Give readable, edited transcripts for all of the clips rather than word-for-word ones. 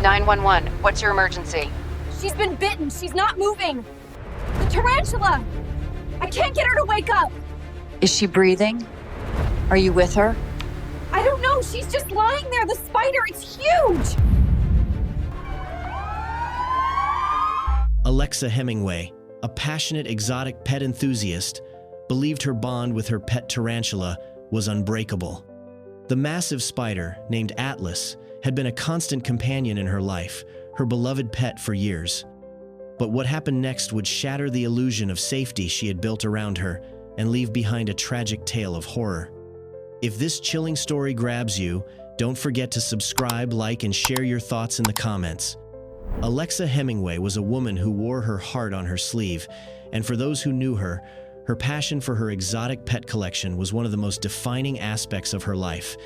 911, what's your emergency? She's been bitten. She's not moving. The tarantula! I can't get her to wake up. Is she breathing? Are you with her? I don't know. She's just lying there. The spider, it's huge. Alexa Hemingway, a passionate exotic pet enthusiast, believed her bond with her pet tarantula was unbreakable. The massive spider, named Atlas, had been a constant companion in her life, her beloved pet for years. But what happened next would shatter the illusion of safety she had built around her and leave behind a tragic tale of horror. If this chilling story grabs you, don't forget to subscribe, like, and share your thoughts in the comments. Alexa Hemingway was a woman who wore her heart on her sleeve, and for those who knew her, her passion for her exotic pet collection was one of the most defining aspects of her life.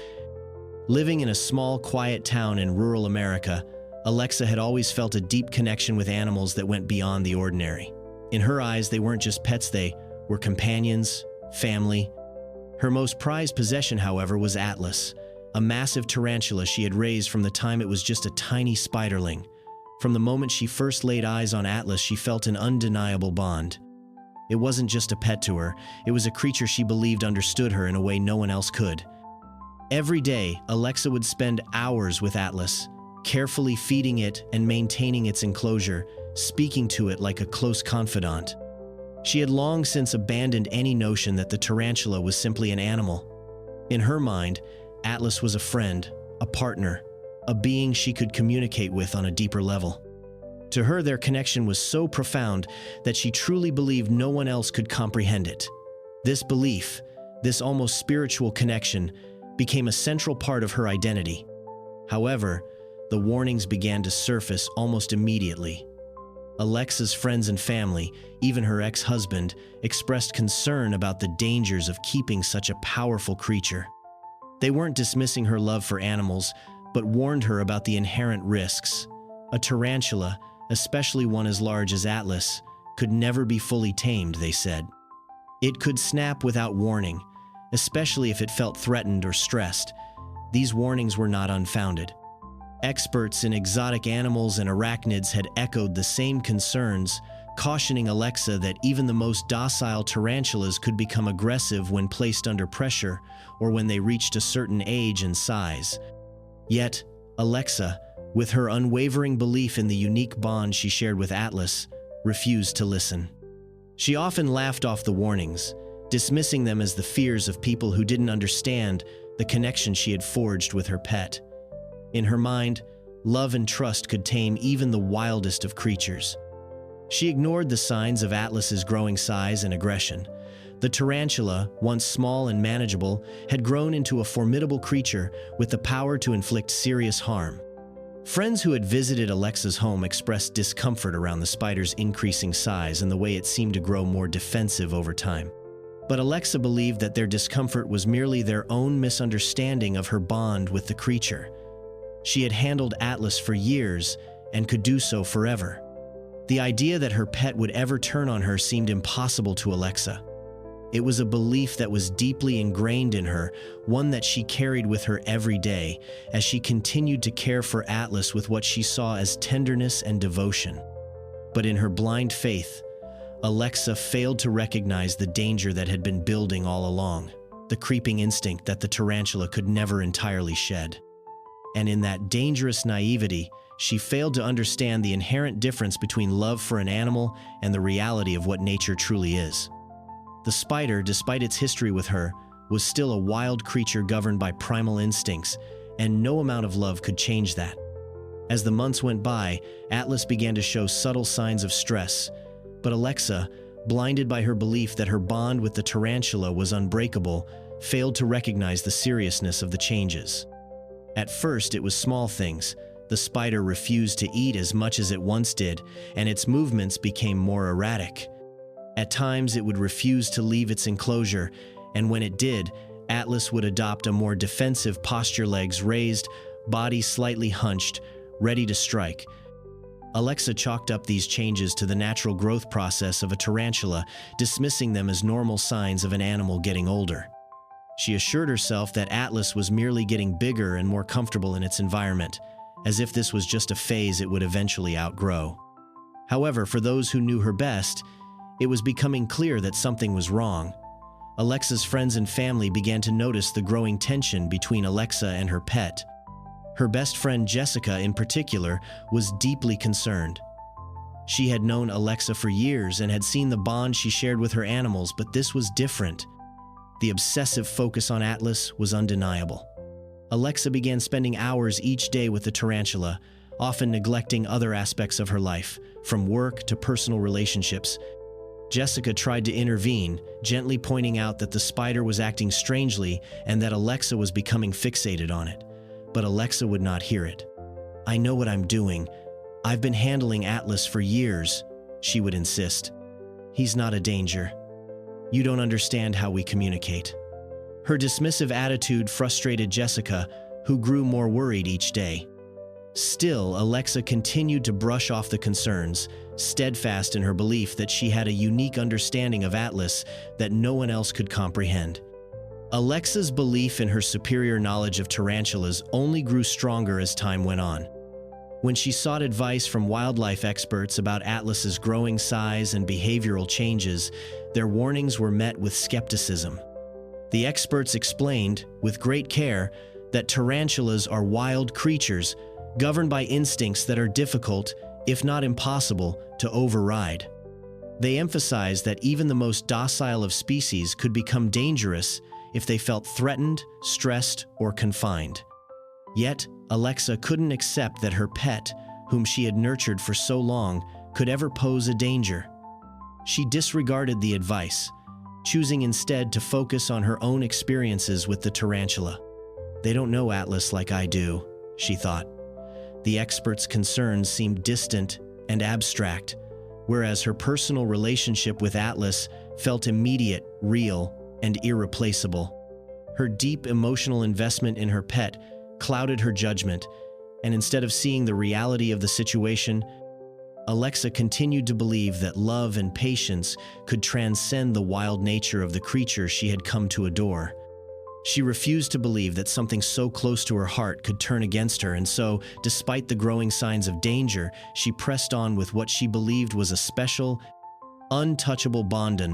Living in a small, quiet town in rural America, Alexa had always felt a deep connection with animals that went beyond the ordinary. In her eyes, they weren't just pets, they were companions, family. Her most prized possession, however, was Atlas, a massive tarantula she had raised from the time it was just a tiny spiderling. From the moment she first laid eyes on Atlas, she felt an undeniable bond. It wasn't just a pet to her, it was a creature she believed understood her in a way no one else could. Every day, Alexa would spend hours with Atlas, carefully feeding it and maintaining its enclosure, speaking to it like a close confidant. She had long since abandoned any notion that the tarantula was simply an animal. In her mind, Atlas was a friend, a partner, a being she could communicate with on a deeper level. To her, their connection was so profound that she truly believed no one else could comprehend it. This belief, this almost spiritual connection, became a central part of her identity. However, the warnings began to surface almost immediately. Alexa's friends and family, even her ex-husband, expressed concern about the dangers of keeping such a powerful creature. They weren't dismissing her love for animals, but warned her about the inherent risks. A tarantula, especially one as large as Atlas, could never be fully tamed, they said. It could snap without warning, especially if it felt threatened or stressed. These warnings were not unfounded. Experts in exotic animals and arachnids had echoed the same concerns, cautioning Alexa that even the most docile tarantulas could become aggressive when placed under pressure or when they reached a certain age and size. Yet, Alexa, with her unwavering belief in the unique bond she shared with Atlas, refused to listen. She often laughed off the warnings, dismissing them as the fears of people who didn't understand the connection she had forged with her pet. In her mind, love and trust could tame even the wildest of creatures. She ignored the signs of Atlas's growing size and aggression. The tarantula, once small and manageable, had grown into a formidable creature with the power to inflict serious harm. Friends who had visited Alexa's home expressed discomfort around the spider's increasing size and the way it seemed to grow more defensive over time. But Alexa believed that their discomfort was merely their own misunderstanding of her bond with the creature. She had handled Atlas for years and could do so forever. The idea that her pet would ever turn on her seemed impossible to Alexa. It was a belief that was deeply ingrained in her, one that she carried with her every day as she continued to care for Atlas with what she saw as tenderness and devotion. But in her blind faith, Alexa failed to recognize the danger that had been building all along, the creeping instinct that the tarantula could never entirely shed. And in that dangerous naivety, she failed to understand the inherent difference between love for an animal and the reality of what nature truly is. The spider, despite its history with her, was still a wild creature governed by primal instincts, and no amount of love could change that. As the months went by, Atlas began to show subtle signs of stress, but Alexa, blinded by her belief that her bond with the tarantula was unbreakable, failed to recognize the seriousness of the changes. At first, it was small things. The spider refused to eat as much as it once did, and its movements became more erratic. At times, it would refuse to leave its enclosure, and when it did, Atlas would adopt a more defensive posture, legs raised, body slightly hunched, ready to strike. Alexa chalked up these changes to the natural growth process of a tarantula, dismissing them as normal signs of an animal getting older. She assured herself that Atlas was merely getting bigger and more comfortable in its environment, as if this was just a phase it would eventually outgrow. However, for those who knew her best, it was becoming clear that something was wrong. Alexa's friends and family began to notice the growing tension between Alexa and her pet. Her best friend Jessica, in particular, was deeply concerned. She had known Alexa for years and had seen the bond she shared with her animals, but this was different. The obsessive focus on Atlas was undeniable. Alexa began spending hours each day with the tarantula, often neglecting other aspects of her life, from work to personal relationships. Jessica tried to intervene, gently pointing out that the spider was acting strangely and that Alexa was becoming fixated on it. But Alexa would not hear it. "I know what I'm doing. I've been handling Atlas for years," she would insist. "He's not a danger. You don't understand how we communicate." Her dismissive attitude frustrated Jessica, who grew more worried each day. Still, Alexa continued to brush off the concerns, steadfast in her belief that she had a unique understanding of Atlas that no one else could comprehend. Alexa's belief in her superior knowledge of tarantulas only grew stronger as time went on. When she sought advice from wildlife experts about Atlas's growing size and behavioral changes, their warnings were met with skepticism. The experts explained, with great care, that tarantulas are wild creatures governed by instincts that are difficult, if not impossible, to override. They emphasized that even the most docile of species could become dangerous if they felt threatened, stressed, or confined. Yet, Alexa couldn't accept that her pet, whom she had nurtured for so long, could ever pose a danger. She disregarded the advice, choosing instead to focus on her own experiences with the tarantula. "They don't know Atlas like I do," she thought. The experts' concerns seemed distant and abstract, whereas her personal relationship with Atlas felt immediate, real, and irreplaceable. Her deep emotional investment in her pet clouded her judgment, and instead of seeing the reality of the situation, Alexa continued to believe that love and patience could transcend the wild nature of the creature she had come to adore. She refused to believe that something so close to her heart could turn against her, and so, despite the growing signs of danger, she pressed on with what she believed was a special, untouchable bond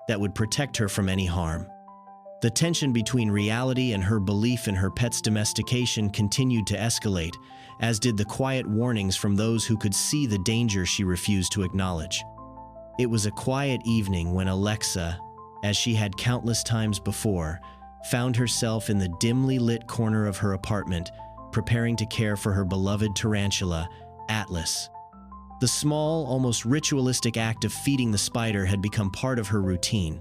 that would protect her from any harm. The tension between reality and her belief in her pet's domestication continued to escalate, as did the quiet warnings from those who could see the danger she refused to acknowledge. It was a quiet evening when Alexa, as she had countless times before, found herself in the dimly lit corner of her apartment, preparing to care for her beloved tarantula, Atlas. The small, almost ritualistic act of feeding the spider had become part of her routine.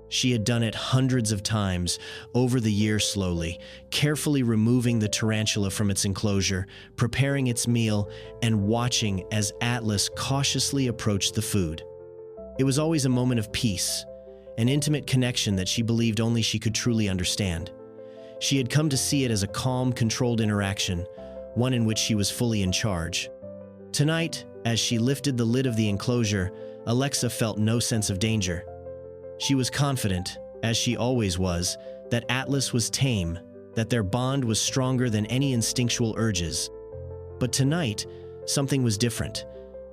She had done it hundreds of times over the year slowly, carefully removing the tarantula from its enclosure, preparing its meal, and watching as Atlas cautiously approached the food. It was always a moment of peace, an intimate connection that she believed only she could truly understand. She had come to see it as a calm, controlled interaction, one in which she was fully in charge. Tonight, as she lifted the lid of the enclosure, Alexa felt no sense of danger. She was confident, as she always was, that Atlas was tame, that their bond was stronger than any instinctual urges. But tonight, something was different.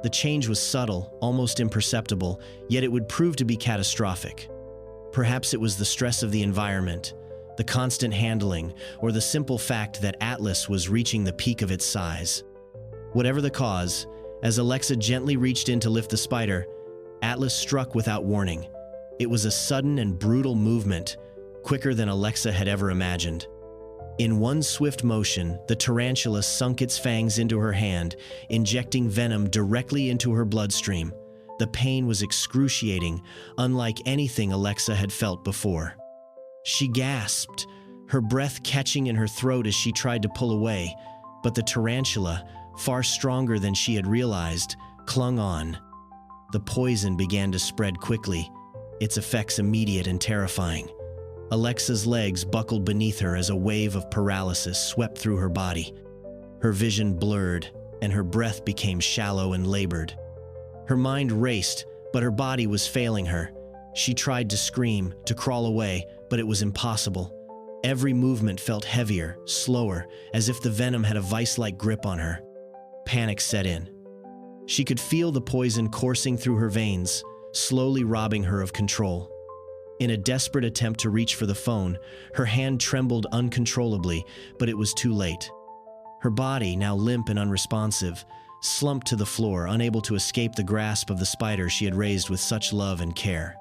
The change was subtle, almost imperceptible, yet it would prove to be catastrophic. Perhaps it was the stress of the environment, the constant handling, or the simple fact that Atlas was reaching the peak of its size. Whatever the cause, as Alexa gently reached in to lift the spider, Atlas struck without warning. It was a sudden and brutal movement, quicker than Alexa had ever imagined. In one swift motion, the tarantula sunk its fangs into her hand, injecting venom directly into her bloodstream. The pain was excruciating, unlike anything Alexa had felt before. She gasped, her breath catching in her throat as she tried to pull away, but the tarantula, far stronger than she had realized, clung on. The poison began to spread quickly, its effects immediate and terrifying. Alexa's legs buckled beneath her as a wave of paralysis swept through her body. Her vision blurred, and her breath became shallow and labored. Her mind raced, but her body was failing her. She tried to scream, to crawl away, but it was impossible. Every movement felt heavier, slower, as if the venom had a vice-like grip on her. Panic set in. She could feel the poison coursing through her veins, slowly robbing her of control. In a desperate attempt to reach for the phone, her hand trembled uncontrollably, but it was too late. Her body, now limp and unresponsive, slumped to the floor, unable to escape the grasp of the spider she had raised with such love and care.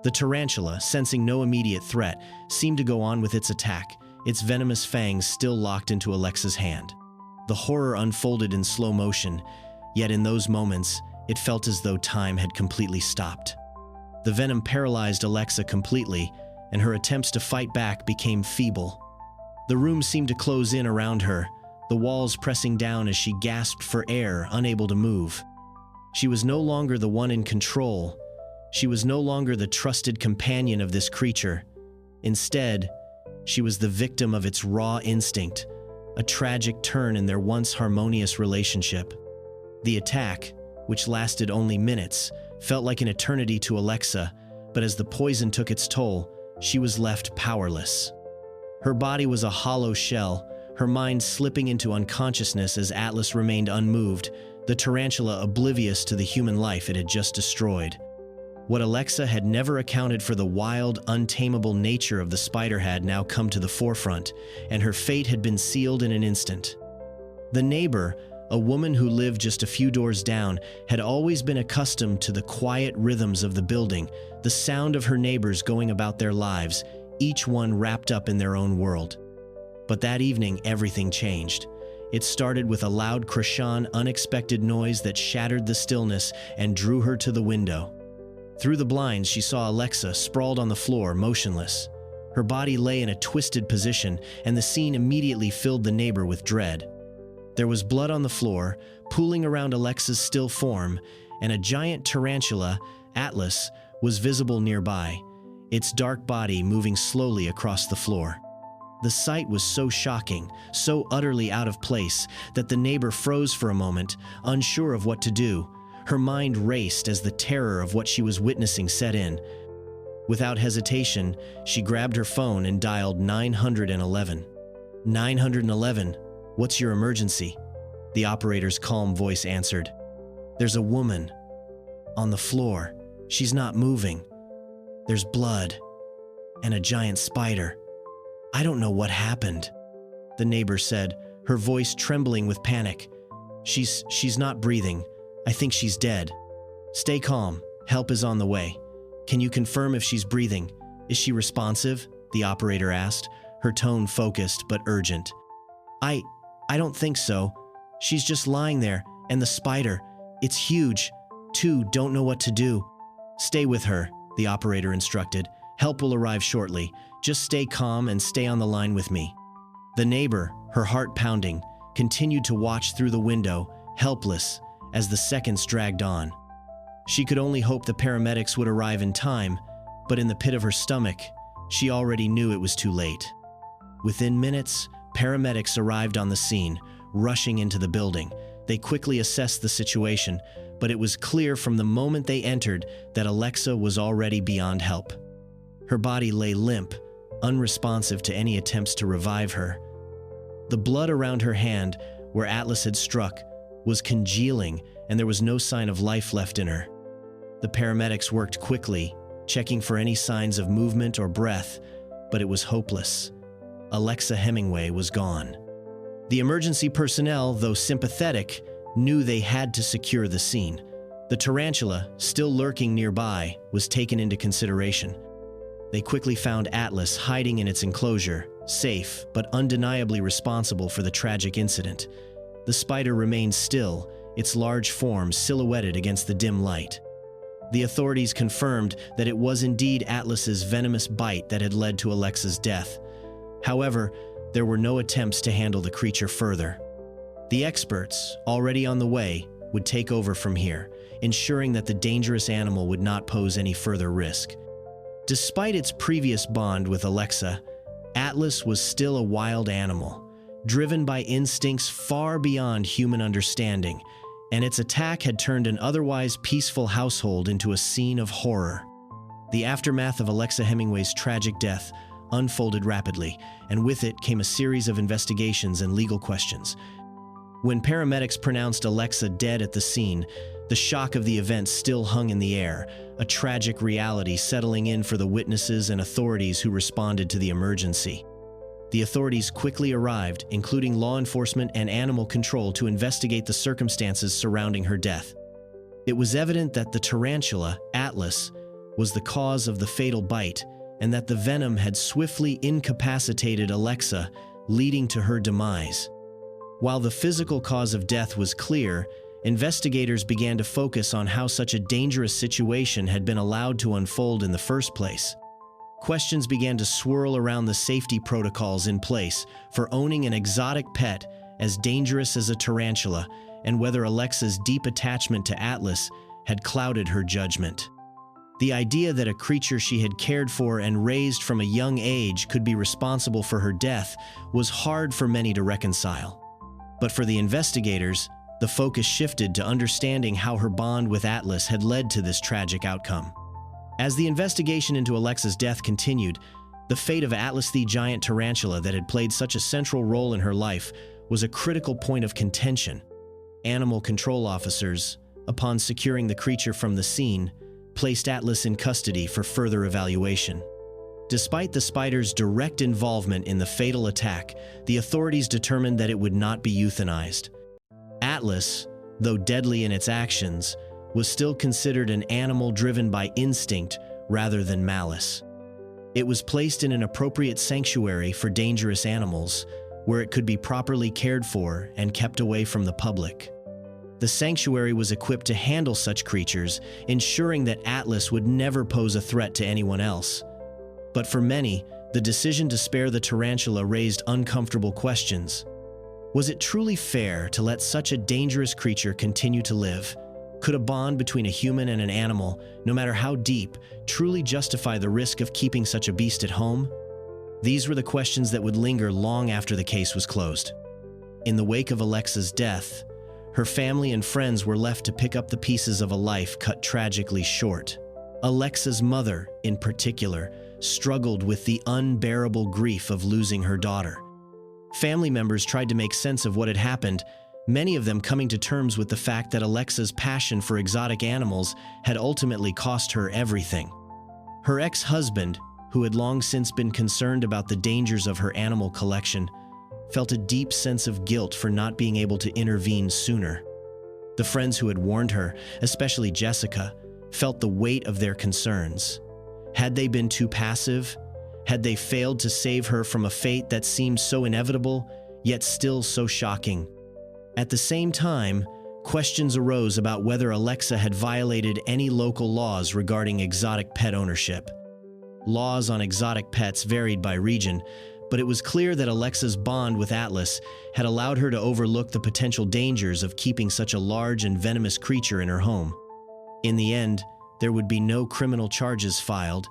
The tarantula, sensing no immediate threat, seemed to go on with its attack, its venomous fangs still locked into Alexa's hand. The horror unfolded in slow motion, yet in those moments, it felt as though time had completely stopped. The venom paralyzed Alexa completely, and her attempts to fight back became feeble. The room seemed to close in around her, the walls pressing down as she gasped for air, unable to move. She was no longer the one in control. She was no longer the trusted companion of this creature. Instead, she was the victim of its raw instinct, a tragic turn in their once harmonious relationship. The attack, which lasted only minutes, felt like an eternity to Alexa, but as the poison took its toll, she was left powerless. Her body was a hollow shell, her mind slipping into unconsciousness as Atlas remained unmoved, the tarantula oblivious to the human life it had just destroyed. What Alexa had never accounted for, the wild, untamable nature of the spider had now come to the forefront, and her fate had been sealed in an instant. The neighbor, a woman who lived just a few doors down, had always been accustomed to the quiet rhythms of the building, the sound of her neighbors going about their lives, each one wrapped up in their own world. But that evening, everything changed. It started with a loud, crashing, unexpected noise that shattered the stillness and drew her to the window. Through the blinds, she saw Alexa sprawled on the floor, motionless. Her body lay in a twisted position, and the scene immediately filled the neighbor with dread. There was blood on the floor, pooling around Alexa's still form, and a giant tarantula, Atlas, was visible nearby, its dark body moving slowly across the floor. The sight was so shocking, so utterly out of place, that the neighbor froze for a moment, unsure of what to do. Her mind raced as the terror of what she was witnessing set in. Without hesitation, she grabbed her phone and dialed 911. 911, what's your emergency? The operator's calm voice answered. There's a woman on the floor. She's not moving. There's blood and a giant spider. I don't know what happened, the neighbor said, her voice trembling with panic. She's not breathing. I think she's dead. Stay calm. Help is on the way. Can you confirm if she's breathing? Is she responsive? The operator asked, her tone focused but urgent. I don't think so. She's just lying there, and the spider, it's huge. Too, don't know what to do. Stay with her, the operator instructed. Help will arrive shortly. Just stay calm and stay on the line with me. The neighbor, her heart pounding, continued to watch through the window, helpless, as the seconds dragged on. She could only hope the paramedics would arrive in time, but in the pit of her stomach, she already knew it was too late. Within minutes, paramedics arrived on the scene, rushing into the building. They quickly assessed the situation, but it was clear from the moment they entered that Alexa was already beyond help. Her body lay limp, unresponsive to any attempts to revive her. The blood around her hand, where Atlas had struck, was congealing, and there was no sign of life left in her. The paramedics worked quickly, checking for any signs of movement or breath, but it was hopeless. Alexa Hemingway was gone. The emergency personnel, though sympathetic, knew they had to secure the scene. The tarantula, still lurking nearby, was taken into consideration. They quickly found Atlas hiding in its enclosure, safe but undeniably responsible for the tragic incident. The spider remained still, its large form silhouetted against the dim light. The authorities confirmed that it was indeed Atlas's venomous bite that had led to Alexa's death. However, there were no attempts to handle the creature further. The experts, already on the way, would take over from here, ensuring that the dangerous animal would not pose any further risk. Despite its previous bond with Alexa, Atlas was still a wild animal, driven by instincts far beyond human understanding, and its attack had turned an otherwise peaceful household into a scene of horror. The aftermath of Alexa Hemingway's tragic death unfolded rapidly, and with it came a series of investigations and legal questions. When paramedics pronounced Alexa dead at the scene, the shock of the event still hung in the air, a tragic reality settling in for the witnesses and authorities who responded to the emergency. The authorities quickly arrived, including law enforcement and animal control, to investigate the circumstances surrounding her death. It was evident that the tarantula, Atlas, was the cause of the fatal bite, and that the venom had swiftly incapacitated Alexa, leading to her demise. While the physical cause of death was clear, investigators began to focus on how such a dangerous situation had been allowed to unfold in the first place. Questions began to swirl around the safety protocols in place for owning an exotic pet as dangerous as a tarantula, and whether Alexa's deep attachment to Atlas had clouded her judgment. The idea that a creature she had cared for and raised from a young age could be responsible for her death was hard for many to reconcile. But for the investigators, the focus shifted to understanding how her bond with Atlas had led to this tragic outcome. As the investigation into Alexa's death continued, the fate of Atlas the giant tarantula that had played such a central role in her life was a critical point of contention. Animal control officers, upon securing the creature from the scene, placed Atlas in custody for further evaluation. Despite the spider's direct involvement in the fatal attack, the authorities determined that it would not be euthanized. Atlas, though deadly in its actions, was still considered an animal driven by instinct rather than malice. It was placed in an appropriate sanctuary for dangerous animals, where it could be properly cared for and kept away from the public. The sanctuary was equipped to handle such creatures, ensuring that Atlas would never pose a threat to anyone else. But for many, the decision to spare the tarantula raised uncomfortable questions. Was it truly fair to let such a dangerous creature continue to live? Could a bond between a human and an animal, no matter how deep, truly justify the risk of keeping such a beast at home? These were the questions that would linger long after the case was closed. In the wake of Alexa's death, her family and friends were left to pick up the pieces of a life cut tragically short. Alexa's mother, in particular, struggled with the unbearable grief of losing her daughter. Family members tried to make sense of what had happened, many of them coming to terms with the fact that Alexa's passion for exotic animals had ultimately cost her everything. Her ex-husband, who had long since been concerned about the dangers of her animal collection, felt a deep sense of guilt for not being able to intervene sooner. The friends who had warned her, especially Jessica, felt the weight of their concerns. Had they been too passive? Had they failed to save her from a fate that seemed so inevitable, yet still so shocking? At the same time, questions arose about whether Alexa had violated any local laws regarding exotic pet ownership. Laws on exotic pets varied by region, but it was clear that Alexa's bond with Atlas had allowed her to overlook the potential dangers of keeping such a large and venomous creature in her home. In the end, there would be no criminal charges filed,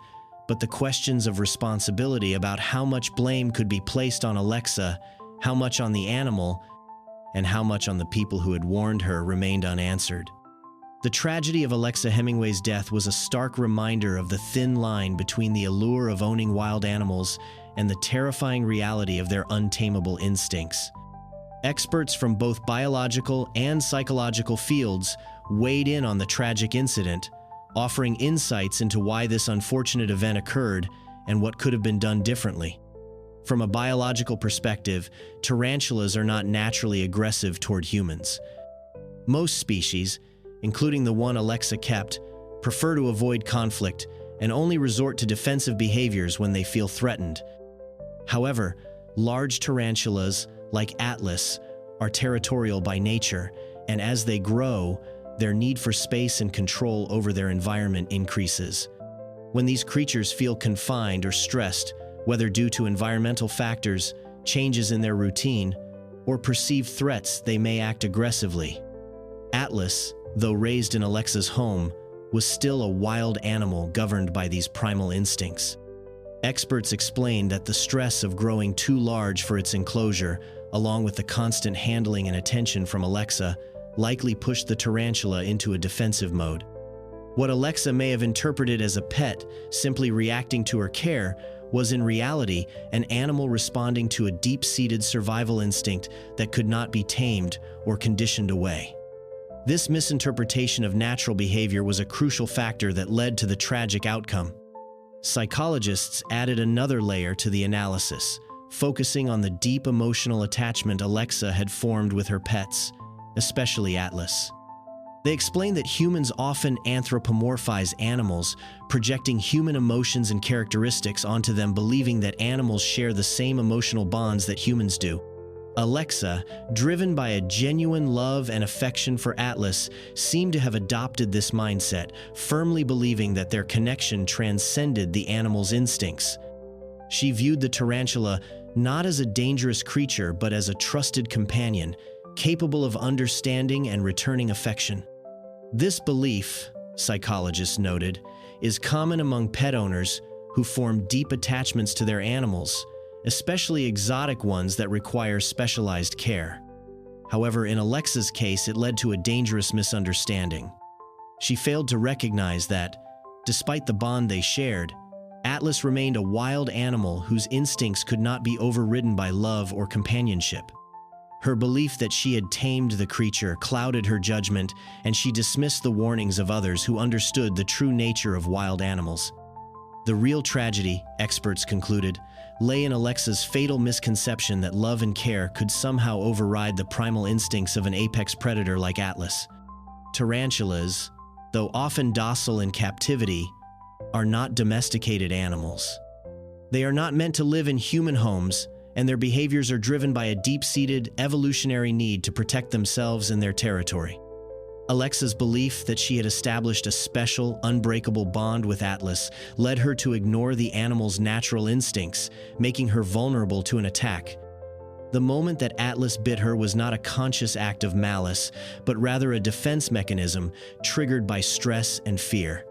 but the questions of responsibility about how much blame could be placed on Alexa, how much on the animal, and how much on the people who had warned her remained unanswered. The tragedy of Alexa Hemingway's death was a stark reminder of the thin line between the allure of owning wild animals and the terrifying reality of their untamable instincts. Experts from both biological and psychological fields weighed in on the tragic incident, offering insights into why this unfortunate event occurred and what could have been done differently. From a biological perspective, tarantulas are not naturally aggressive toward humans. Most species, including the one Alexa kept, prefer to avoid conflict and only resort to defensive behaviors when they feel threatened. However, large tarantulas, like Atlas, are territorial by nature, and as they grow, their need for space and control over their environment increases. When these creatures feel confined or stressed, whether due to environmental factors, changes in their routine, or perceived threats, they may act aggressively. Atlas, though raised in Alexa's home, was still a wild animal governed by these primal instincts. Experts explained that the stress of growing too large for its enclosure, along with the constant handling and attention from Alexa, likely pushed the tarantula into a defensive mode. What Alexa may have interpreted as a pet simply reacting to her care was in reality an animal responding to a deep-seated survival instinct that could not be tamed or conditioned away. This misinterpretation of natural behavior was a crucial factor that led to the tragic outcome. Psychologists added another layer to the analysis, focusing on the deep emotional attachment Alexa had formed with her pets, especially Atlas. They explained that humans often anthropomorphize animals, projecting human emotions and characteristics onto them, believing that animals share the same emotional bonds that humans do. Alexa, driven by a genuine love and affection for Atlas, seemed to have adopted this mindset, firmly believing that their connection transcended the animal's instincts. She viewed the tarantula not as a dangerous creature, but as a trusted companion, capable of understanding and returning affection. This belief, psychologists noted, is common among pet owners who form deep attachments to their animals, especially exotic ones that require specialized care. However, in Alexa's case, it led to a dangerous misunderstanding. She failed to recognize that, despite the bond they shared, Atlas remained a wild animal whose instincts could not be overridden by love or companionship. Her belief that she had tamed the creature clouded her judgment, and she dismissed the warnings of others who understood the true nature of wild animals. The real tragedy, experts concluded, lay in Alexa's fatal misconception that love and care could somehow override the primal instincts of an apex predator like Atlas. Tarantulas, though often docile in captivity, are not domesticated animals. They are not meant to live in human homes, and their behaviors are driven by a deep-seated evolutionary need to protect themselves and their territory. Alexa's belief that she had established a special, unbreakable bond with Atlas led her to ignore the animal's natural instincts, making her vulnerable to an attack. The moment that Atlas bit her was not a conscious act of malice, but rather a defense mechanism triggered by stress and fear.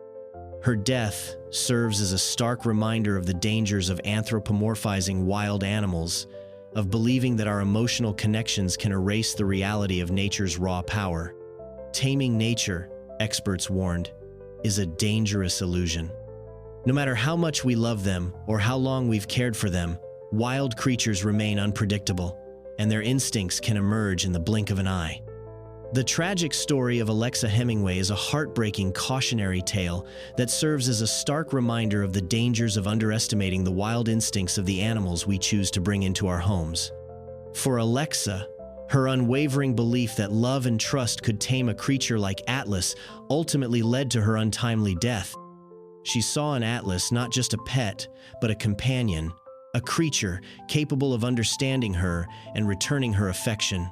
Her death serves as a stark reminder of the dangers of anthropomorphizing wild animals, of believing that our emotional connections can erase the reality of nature's raw power. Taming nature, experts warned, is a dangerous illusion. No matter how much we love them or how long we've cared for them, wild creatures remain unpredictable, and their instincts can emerge in the blink of an eye. The tragic story of Alexa Hemingway is a heartbreaking cautionary tale that serves as a stark reminder of the dangers of underestimating the wild instincts of the animals we choose to bring into our homes. For Alexa, her unwavering belief that love and trust could tame a creature like Atlas ultimately led to her untimely death. She saw in Atlas not just a pet, but a companion, a creature capable of understanding her and returning her affection.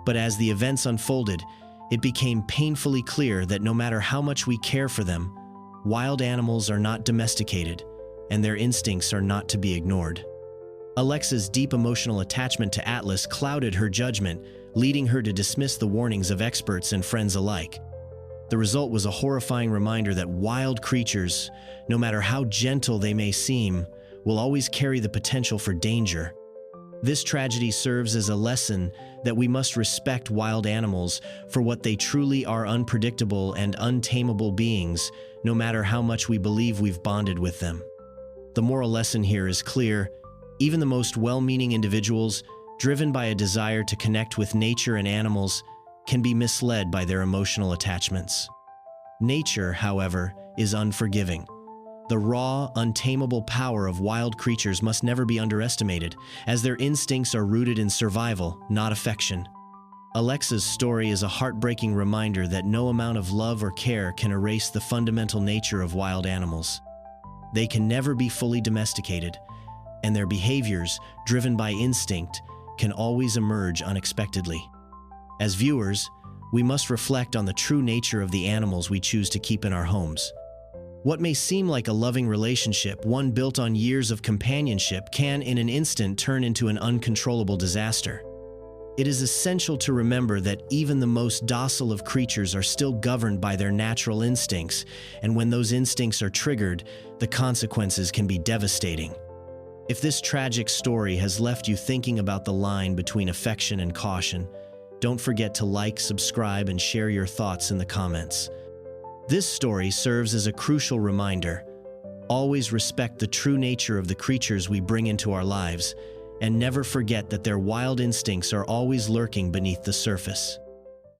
But as the events unfolded, it became painfully clear that no matter how much we care for them, wild animals are not domesticated, and their instincts are not to be ignored. Alexa's deep emotional attachment to Atlas clouded her judgment, leading her to dismiss the warnings of experts and friends alike. The result was a horrifying reminder that wild creatures, no matter how gentle they may seem, will always carry the potential for danger. This tragedy serves as a lesson that we must respect wild animals for what they truly are: unpredictable and untamable beings, no matter how much we believe we've bonded with them. The moral lesson here is clear. Even the most well-meaning individuals, driven by a desire to connect with nature and animals, can be misled by their emotional attachments. Nature, however, is unforgiving. The raw, untamable power of wild creatures must never be underestimated, as their instincts are rooted in survival, not affection. Alexa's story is a heartbreaking reminder that no amount of love or care can erase the fundamental nature of wild animals. They can never be fully domesticated, and their behaviors, driven by instinct, can always emerge unexpectedly. As viewers, we must reflect on the true nature of the animals we choose to keep in our homes. What may seem like a loving relationship, one built on years of companionship, can in an instant turn into an uncontrollable disaster. It is essential to remember that even the most docile of creatures are still governed by their natural instincts, and when those instincts are triggered, the consequences can be devastating. If this tragic story has left you thinking about the line between affection and caution, don't forget to like, subscribe, and share your thoughts in the comments. This story serves as a crucial reminder. always respect the true nature of the creatures we bring into our lives, and never forget that their wild instincts are always lurking beneath the surface.